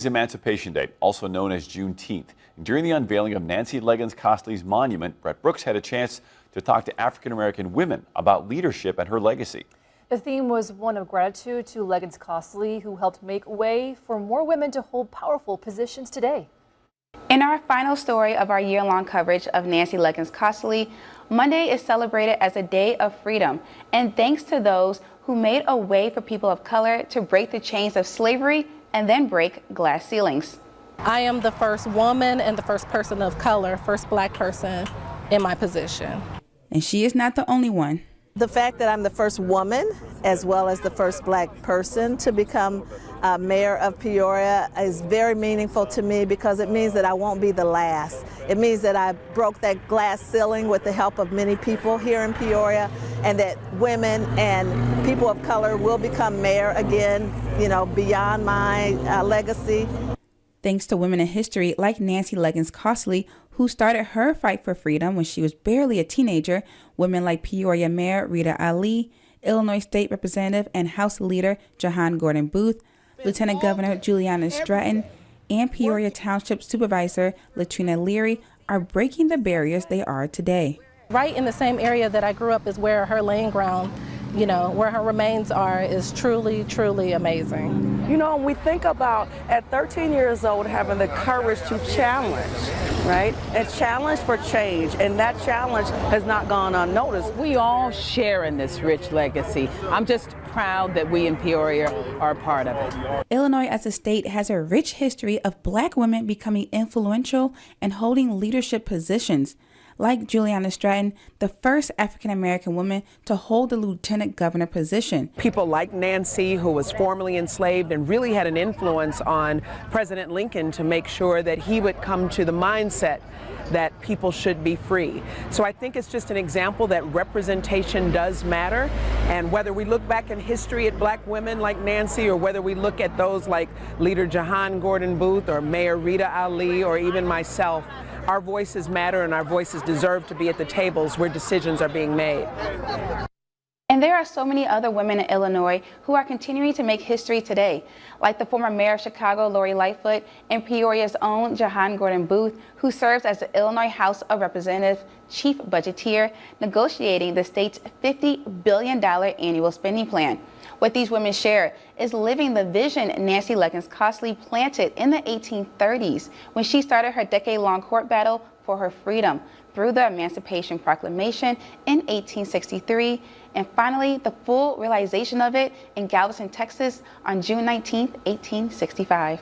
Emancipation Day, also known as Juneteenth. And during the unveiling of Nancy Legins-Costley's monument, Brett Brooks had a chance to talk to African-American women about leadership and her legacy. The theme was one of gratitude to Legins-Costley, who helped make way for more women to hold powerful positions today. In our final story of our year-long coverage of Nancy Legins-Costley, Monday is celebrated as a day of freedom, and thanks to those who made a way for people of color to break the chains of slavery and then break glass ceilings. I am the first woman and the first person of color, first black person in my position. And she is not the only one. The fact that I'm the first woman as well as the first black person to become mayor of Peoria is very meaningful to me because it means that I won't be the last. It means that I broke that glass ceiling with the help of many people here in Peoria, and that women and people of color will become mayor again, you know, beyond my legacy. Thanks to women in history like Nancy Legins-Costley, who started her fight for freedom when she was barely a teenager, women like Peoria Mayor Rita Ali, Illinois State Representative and House Leader Jahan Gordon Booth, Lieutenant Governor Juliana Stratton, and Peoria Township Supervisor Latrina Leary are breaking the barriers they are today. Right in the same area that I grew up is where her laying ground, you know, where her remains are, is truly, truly amazing. You know, we think about at 13 years old having the courage to challenge, right? A challenge for change, and that challenge has not gone unnoticed. We all share in this rich legacy. I'm just proud that we in Peoria are a part of it. Illinois as a state has a rich history of black women becoming influential and holding leadership positions, like Juliana Stratton, the first African-American woman to hold the lieutenant governor position. People like Nancy, who was formerly enslaved and really had an influence on President Lincoln to make sure that he would come to the mindset that people should be free. So I think it's just an example that representation does matter, and whether we look back in history at black women like Nancy, or whether we look at those like Leader Jahan Gordon Booth or Mayor Rita Ali or even myself, our voices matter and our voices deserve to be at the tables where decisions are being made. And there are so many other women in Illinois who are continuing to make history today, like the former mayor of Chicago, Lori Lightfoot, and Peoria's own Jahan Gordon Booth, who serves as the Illinois House of Representatives chief budgeteer, negotiating the state's $50 billion annual spending plan. What these women share is living the vision Nancy Legins-Costley planted in the 1830s when she started her decade-long court battle for her freedom through the Emancipation Proclamation in 1863, and finally the full realization of it in Galveston, Texas on June 19, 1865.